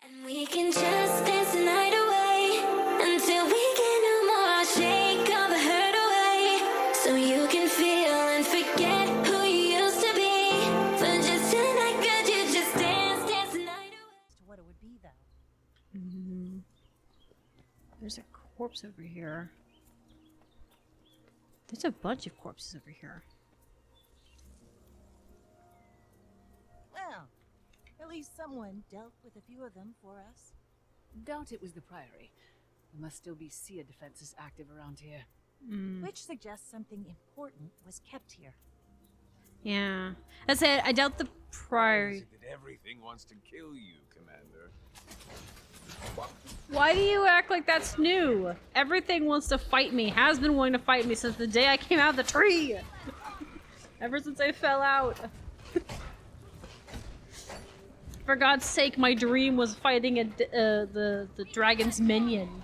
And we can just dance the night away until we get no more. I'll shake all the hurt away so you can feel and forget who you used to be. For just tonight, could you just dance the night away? To what it would be, though. There's a corpse over here. There's a bunch of corpses over here. Well, at least someone dealt with a few of them for us. Doubt it was the Priory. There must still be seer defenses active around here. Which suggests something important was kept here. Yeah. That's it. I doubt the Why is Priory. it that everything wants to kill you, Commander? Why do you act like that's new? Everything wants to fight me. Has been wanting to fight me since the day I came out of the tree. Ever since I fell out. For God's sake, my dream was fighting the dragon's minion.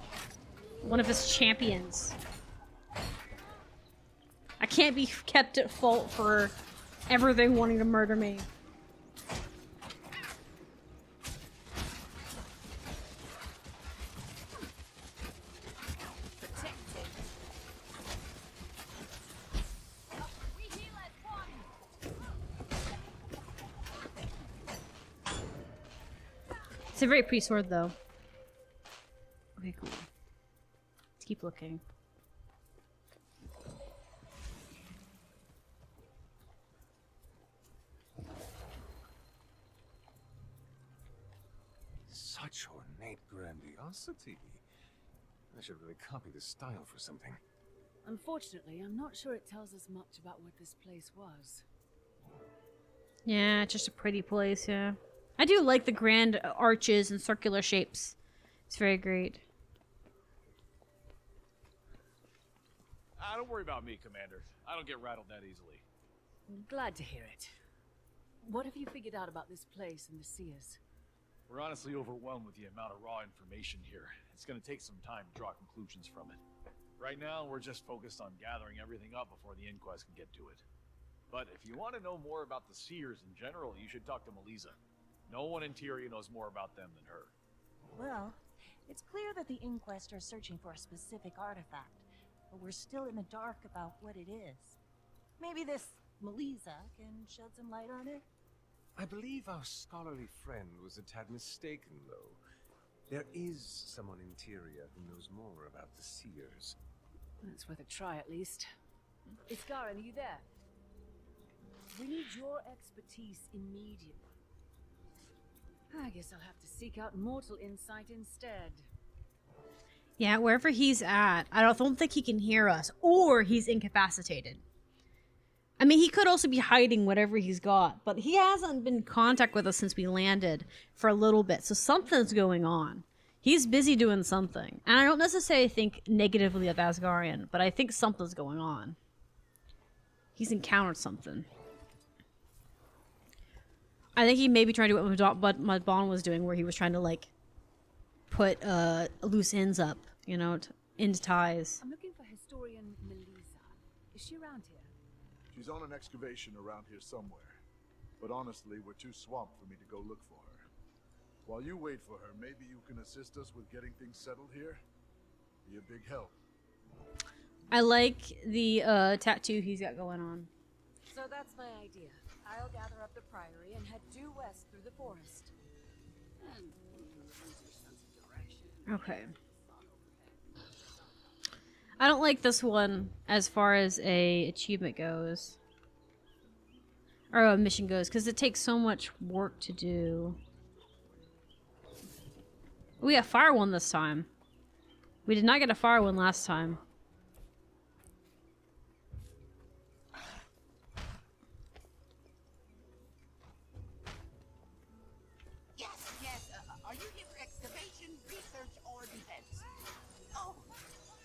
One of his champions. I can't be kept at fault for everything wanting to murder me. It's a very pretty sword, though. Okay, cool. Let's keep looking. Such ornate grandiosity. I should really copy this style for something. Unfortunately, I'm not sure it tells us much about what this place was. Yeah, it's just a pretty place, yeah. I do like the grand arches and circular shapes. It's very great. Don't worry about me, Commander. I don't get rattled that easily. Glad to hear it. What have you figured out about this place and the Seers? We're honestly overwhelmed with the amount of raw information here. It's gonna take some time to draw conclusions from it. Right now, we're just focused on gathering everything up before the inquest can get to it. But if you want to know more about the Seers in general, you should talk to Melissa. No one in Tyria knows more about them than her. Well, it's clear that the Inquest are searching for a specific artifact, but we're still in the dark about what it is. Maybe this Melissa can shed some light on it? I believe our scholarly friend was a tad mistaken, though. There is someone in Tyria who knows more about the Seers. It's worth a try, at least. Iskarin, are you there? We need your expertise immediately. I guess I'll have to seek out mortal insight instead. Yeah, wherever he's at, I don't think he can hear us, or he's incapacitated. I mean, he could also be hiding whatever he's got, but he hasn't been in contact with us since we landed for a little bit, so something's going on. He's busy doing something. And I don't necessarily think negatively of Asgarian, but I think something's going on. He's encountered something. I think he may be trying to do what Mudbond was doing, where he was trying to, like, put loose ends up, you know, into ties. I'm looking for historian Melissa. Is she around here? She's on an excavation around here somewhere. But honestly, we're too swamped for me to go look for her. While you wait for her, maybe you can assist us with getting things settled here? Be a big help. I like the tattoo he's got going on. So that's my idea. I'll gather up the Priory and head due west through the forest. Okay. I don't like this one as far as a achievement goes. Or a mission goes, because it takes so much work to do. We got fire one this time. We did not get a fire one last time. Yes. Are you here for excavation, research, or defense? Oh,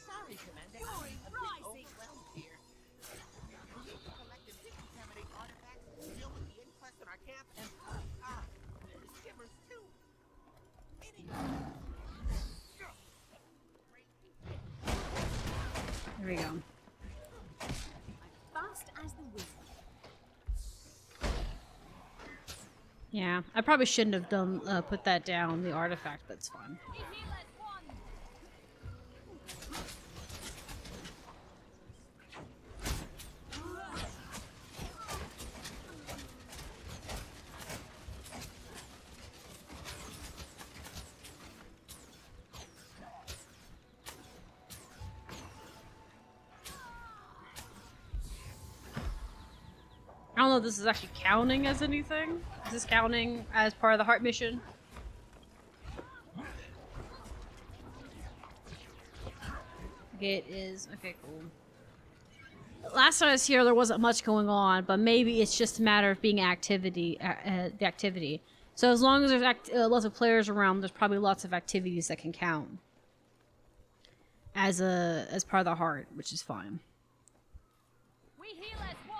sorry, Commander. Glory, rising. Well, here. We collected decontaminated artifacts, deal with the inquest in our camp, and skimmers too. There we go. Fast as the wind. Yeah, I probably shouldn't have done put that down, the artifact, but it's fine. I don't know if this is actually counting as anything. Is this counting as part of the heart mission? Okay, it is. Okay, cool. Last time I was here, there wasn't much going on, but maybe it's just a matter of being the activity. So as long as there's lots of players around, there's probably lots of activities that can count as part of the heart, which is fine. We heal as one.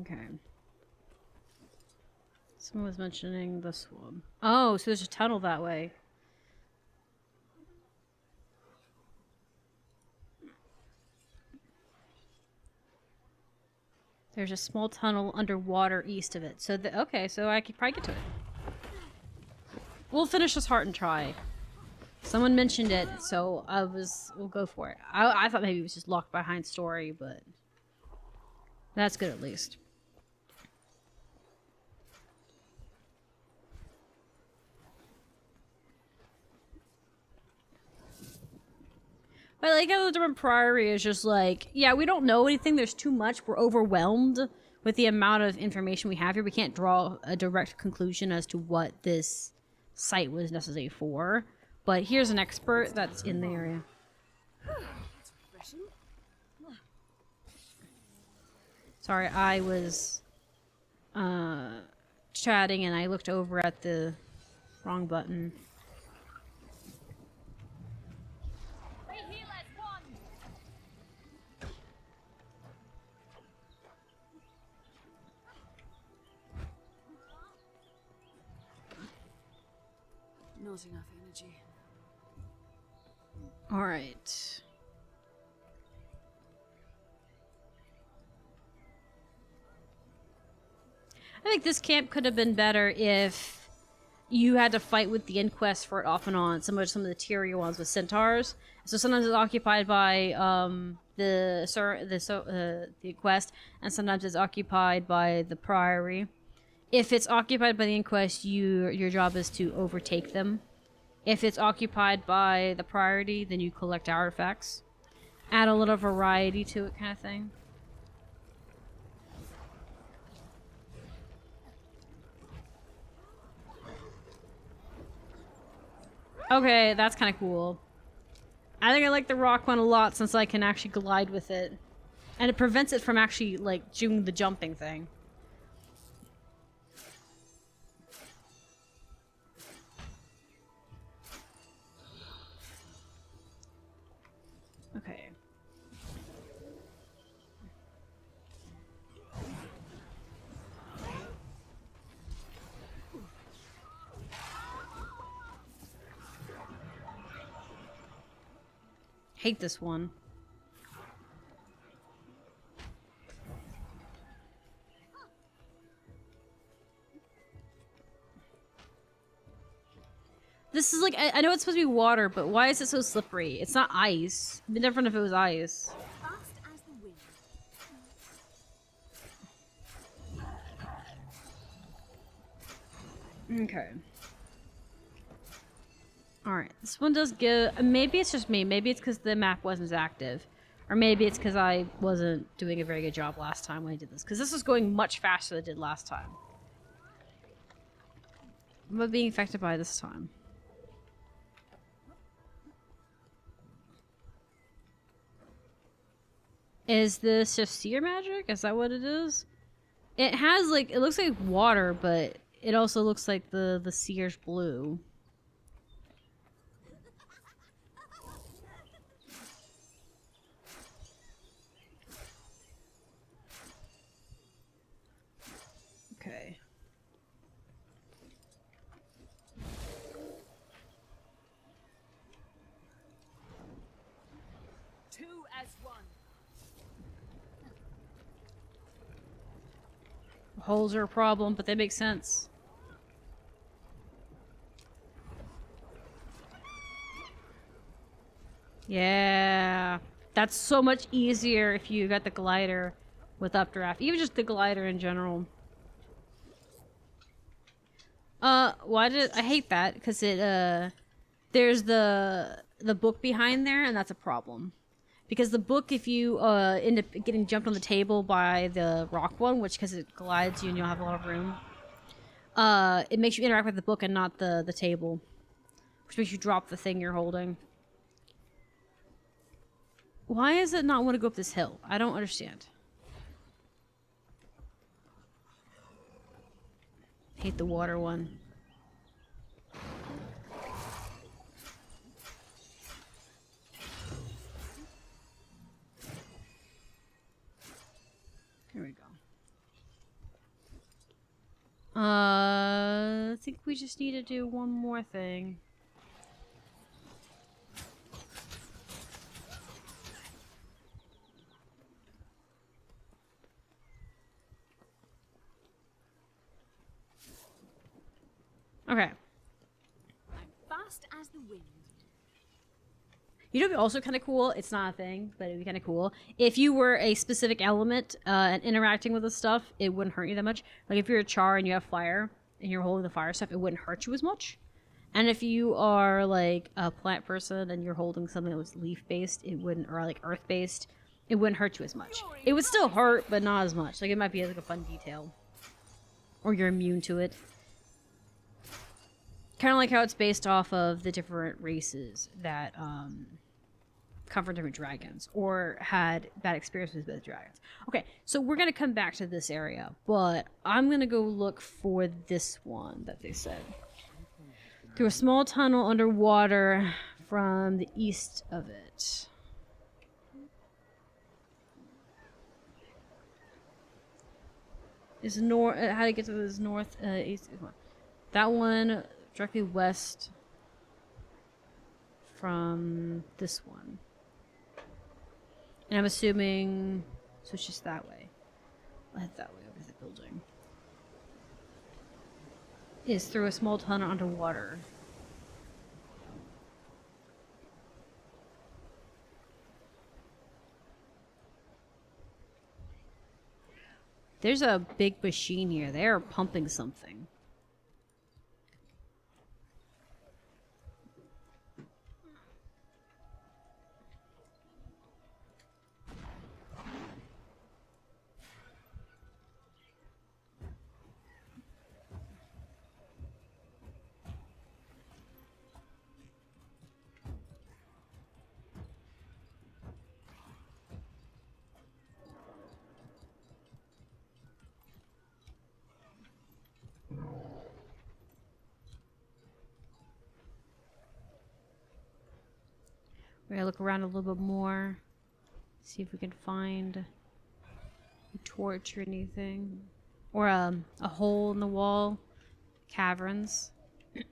Okay. Someone was mentioning this one. Oh, so there's a tunnel that way. There's a small tunnel underwater east of it. So, okay, so I could probably get to it. We'll finish this heart and try. Someone mentioned it, so we'll go for it. I thought maybe it was just locked behind story, but that's good at least. But I like how the different Priory is just like, yeah, we don't know anything. There's too much. We're overwhelmed with the amount of information we have here. We can't draw a direct conclusion as to what this site was necessary for. But here's an expert that's in the area. Sorry, I was chatting and I looked over at the wrong button. Not enough energy. All right. I think this camp could have been better if you had to fight with the Inquest for it off and on. Some of the Tyria ones with centaurs. So sometimes it's occupied by the Inquest, and sometimes it's occupied by the Priory. If it's occupied by the Inquest, your job is to overtake them. If it's occupied by the Priory, then you collect artifacts. Add a little variety to it, kind of thing. Okay, that's kind of cool. I think I like the rock one a lot since I can actually glide with it. And it prevents it from actually, like, doing the jumping thing. Okay. Hate this one. This is like, I know it's supposed to be water, but why is it so slippery? It's not ice. It'd be different if it was ice. Fast as the wind. Okay. Alright, this one does give... Maybe it's just me. Maybe it's because the map wasn't as active. Or maybe it's because I wasn't doing a very good job last time when I did this. Because this was going much faster than it did last time. What am I being affected by this time? Is this just seer magic? Is that what it is? It has, like... It looks like water, but it also looks like the seer's blue. Okay. holes are a problem, but they make sense. Yeah. That's so much easier if you got the glider with updraft. Even just the glider in general. Why did I hate that? Because it there's the book behind there, and that's a problem. Because the book, if you end up getting jumped on the table by the rock one, which because it glides you and you'll have a lot of room, it makes you interact with the book and not the table, which makes you drop the thing you're holding. Why does it not want to go up this hill? I don't understand. Hate the water one. Here we go. I think we just need to do one more thing. Okay. Fast as the wind. You know what'd be also kind of cool? It's not a thing, but it'd be kind of cool. If you were a specific element and interacting with the stuff, it wouldn't hurt you that much. Like if you're a char and you have fire and you're holding the fire stuff, it wouldn't hurt you as much. And if you are like a plant person and you're holding something that was leaf-based, it wouldn't, or like earth-based, it wouldn't hurt you as much. It would still hurt, but not as much. Like it might be like a fun detail. Or you're immune to it. Kind of like how it's based off of the different races that come from different dragons or had bad experiences with dragons. Okay, so we're going to come back to this area, but I'm going to go look for this one that they said. Through a small tunnel underwater from the east of it. Is north? How to get to this north? East. That one directly west from this one. And I'm assuming, so it's just that way. I'll head that way over to the building. Is through a small tunnel underwater. There's a big machine here. They are pumping something. We're gonna look around a little bit more. See if we can find a torch or anything. Or a hole in the wall. Caverns.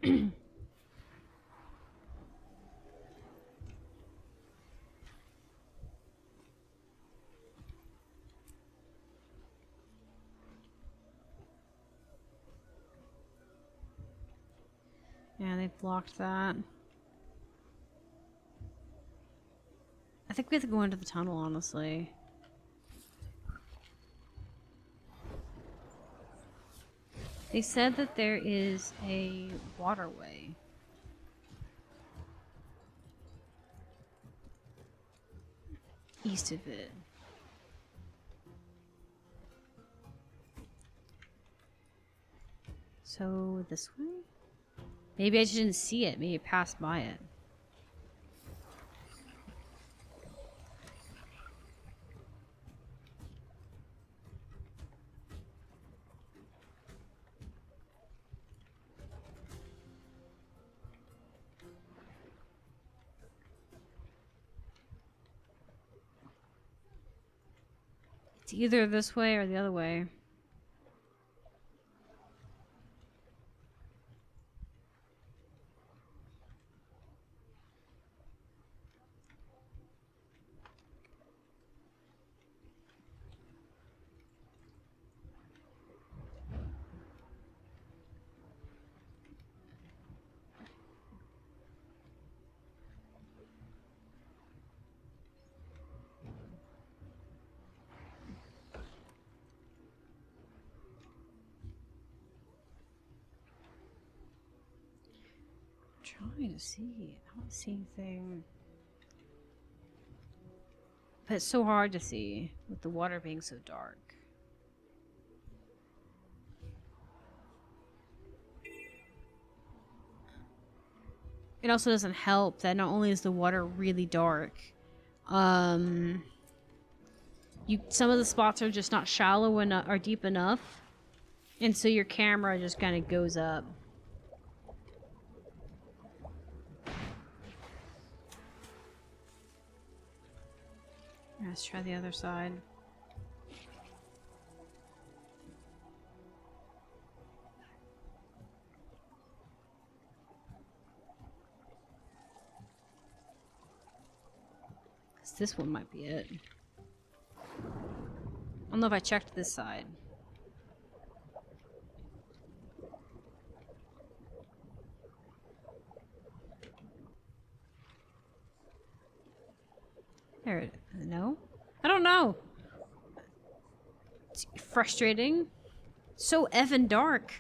Yeah, they blocked that. I think we have to go into the tunnel, honestly. They said that there is a waterway. East of it. So, this way? Maybe I just didn't see it. Maybe it passed by it. It's either this way or the other way. trying to see. I don't see anything. But it's so hard to see with the water being so dark. It also doesn't help that not only is the water really dark, some of the spots are just not shallow enough or deep enough, and so your camera just kind of goes up. Let's try the other side. This one might be it. I don't know if I checked this side. There, no? I don't know. It's frustrating. So effing dark.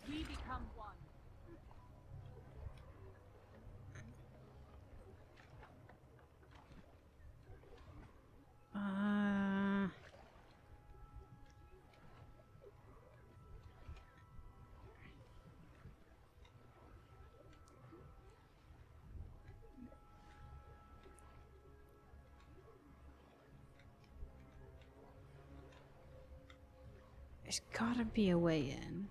We become one. There's gotta be a way in.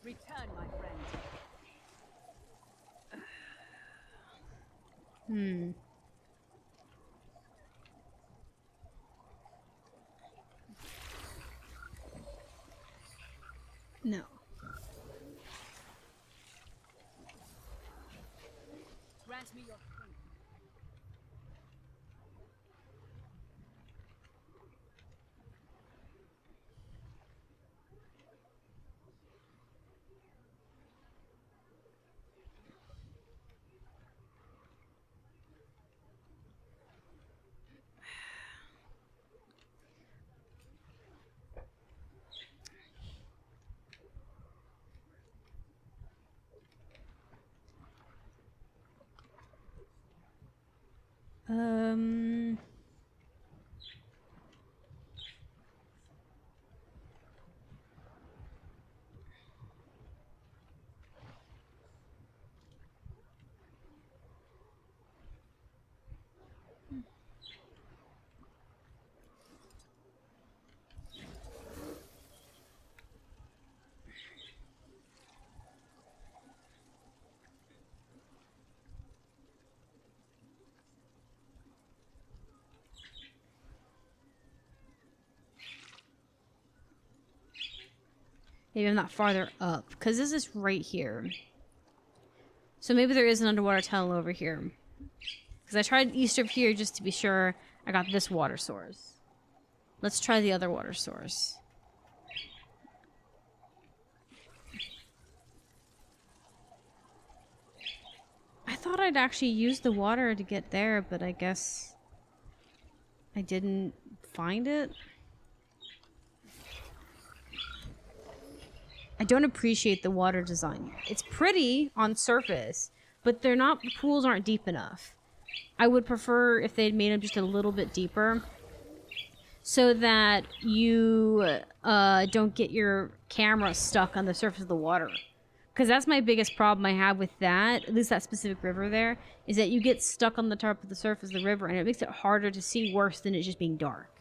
Return, my friend. No. Grant me your strength. Maybe I'm not farther up, because this is right here. So maybe there is an underwater tunnel over here. Because I tried east of here just to be sure I got this water source. Let's try the other water source. I thought I'd actually use the water to get there, but I guess I didn't find it. I don't appreciate the water design. It's pretty on surface, but the pools aren't deep enough. I would prefer if they'd made them just a little bit deeper so that you don't get your camera stuck on the surface of the water. Because that's my biggest problem I have with that, at least that specific river there, is that you get stuck on the top of the surface of the river and it makes it harder to see worse than it just being dark.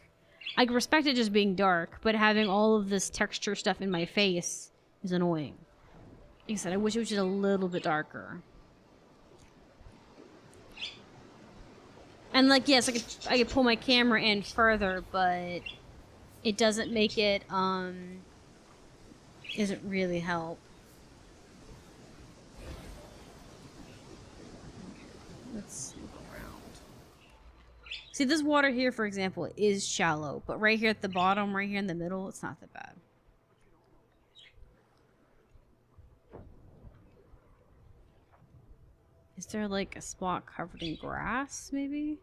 I can respect it just being dark, but having all of this texture stuff in my face is annoying. Like I said, I wish it was just a little bit darker. And like, yes, I could pull my camera in further, but it doesn't make it, doesn't really help. Let's look around. See, this water here, for example, is shallow, but right here at the bottom, right here in the middle, it's not that bad. Is there like a spot covered in grass, maybe?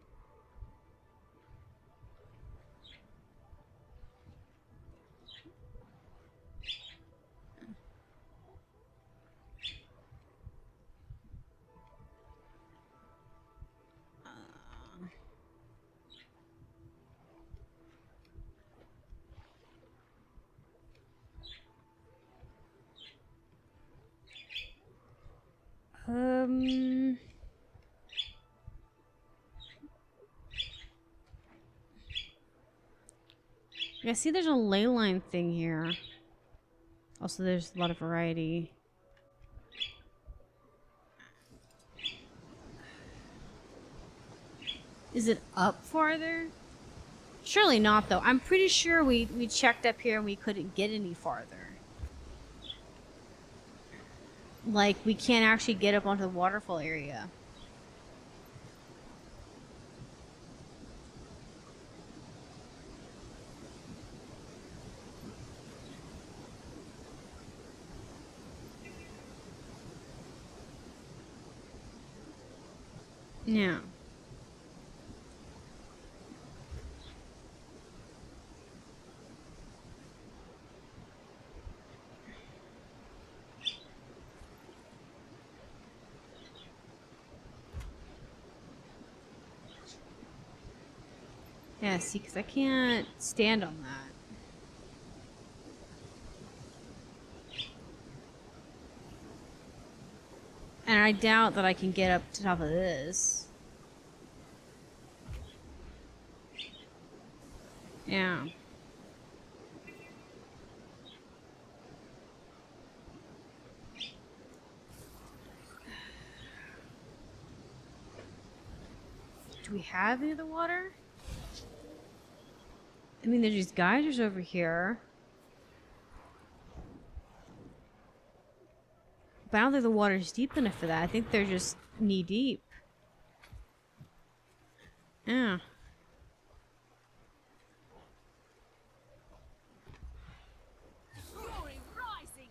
I see there's a ley line thing here. Also, there's a lot of variety. Is it up farther? Surely not, though. I'm pretty sure we checked up here and we couldn't get any farther. Like, we can't actually get up onto the waterfall area. Yeah. Yeah, see, because I can't stand on that. And I doubt that I can get up to top of this. Yeah. Do we have any of the water? I mean, there's these geysers over here. But I don't think the water's deep enough for that. I think they're just knee deep. Yeah. Glory rising.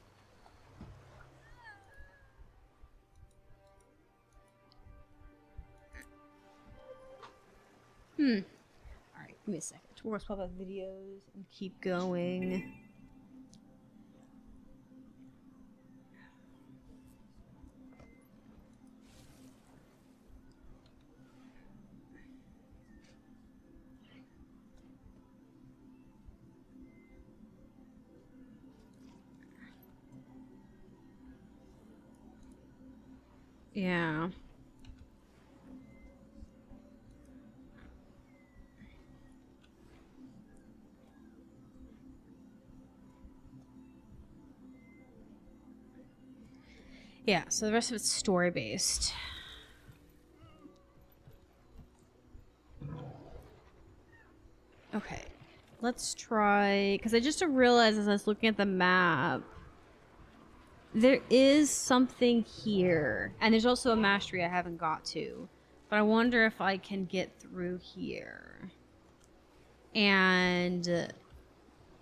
Alright, give me a second. We're gonna pop up videos and keep going. Yeah. Yeah, so the rest of it's story based. Okay, let's try, because I just realized as I was looking at the map There is something here. And there's also a mastery I haven't got to. But I wonder if I can get through here. And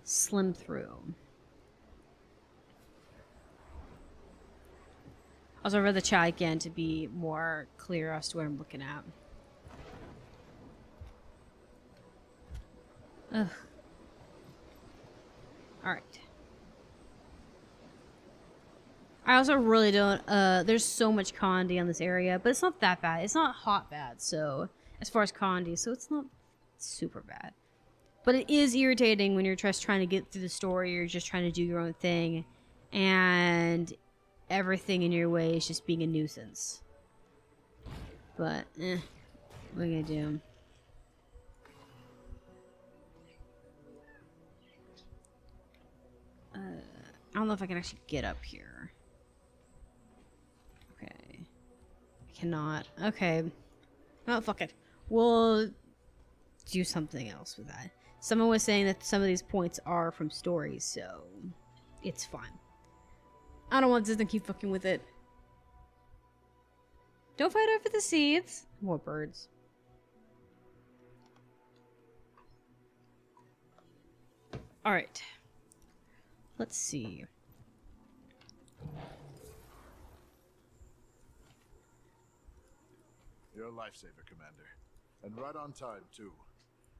slim through. Also, I read the chat again to be more clear as to what I'm looking at. Ugh. Alright. I also really don't, there's so much Condi on this area, but it's not that bad. It's not hot bad, so, as far as Condi, so it's not super bad. But it is irritating when you're just trying to get through the story, you're just trying to do your own thing, and everything in your way is just being a nuisance. But, what are you gonna do? I don't know if I can actually get up here. Okay. I cannot. Okay. Oh, fuck it. We'll do something else with that. Someone was saying that some of these points are from stories, so it's fine. I don't want Disney to keep fucking with it. Don't fight over the seeds. More birds. Alright. Let's see. You're a lifesaver, Commander. And right on time, too.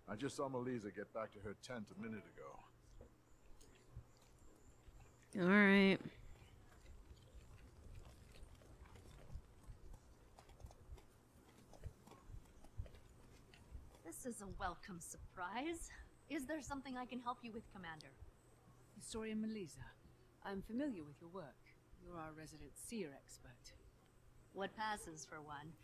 I just saw Melissa get back to her tent a minute ago. Alright. This is a welcome surprise. Is there something I can help you with, Commander? Historian Melissa, I'm familiar with your work. You're our resident seer expert. What passes for one?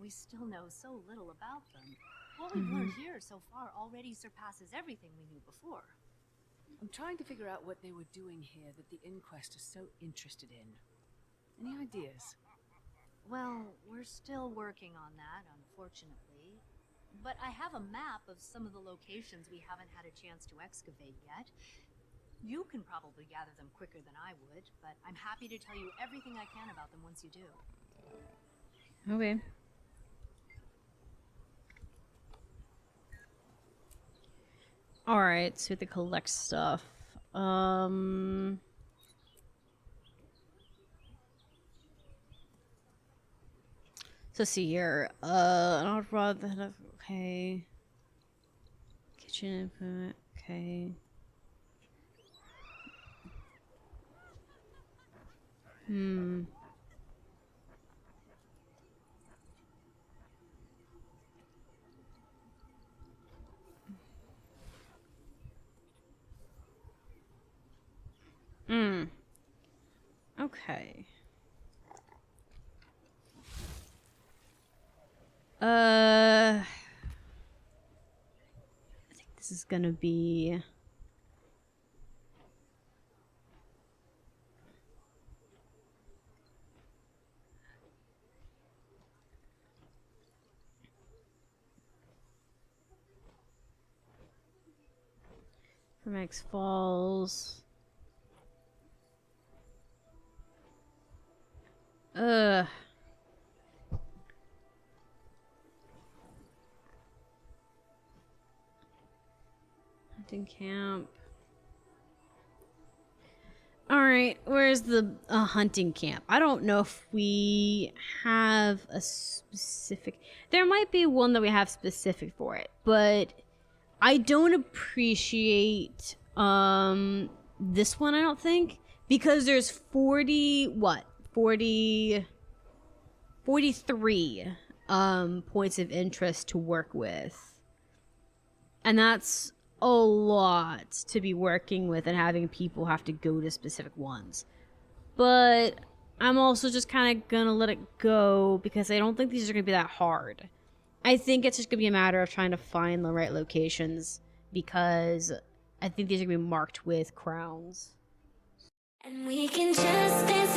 We still know so little about them. What we've learned here so far already surpasses everything we knew before. I'm trying to figure out what they were doing here that the Inquest is so interested in. Any ideas? Well, we're still working on that, unfortunately. But I have a map of some of the locations we haven't had a chance to excavate yet. You can probably gather them quicker than I would, but I'm happy to tell you everything I can about them once you do. Okay. Alright, so we have to collect stuff. So let's see here. I'd rather have, okay. Kitchen input, okay. Okay. I think this is gonna be... From X Falls. Hunting camp. Alright, where's the hunting camp? I don't know if we have a specific... There might be one that we have specific for it, but I don't appreciate this one, I don't think, because there's 43 points of interest to work with. And that's a lot to be working with and having people have to go to specific ones. But I'm also just kind of gonna let it go because I don't think these are gonna be that hard. I think it's just gonna be a matter of trying to find the right locations because I think these are gonna be marked with crowns. And we can just dance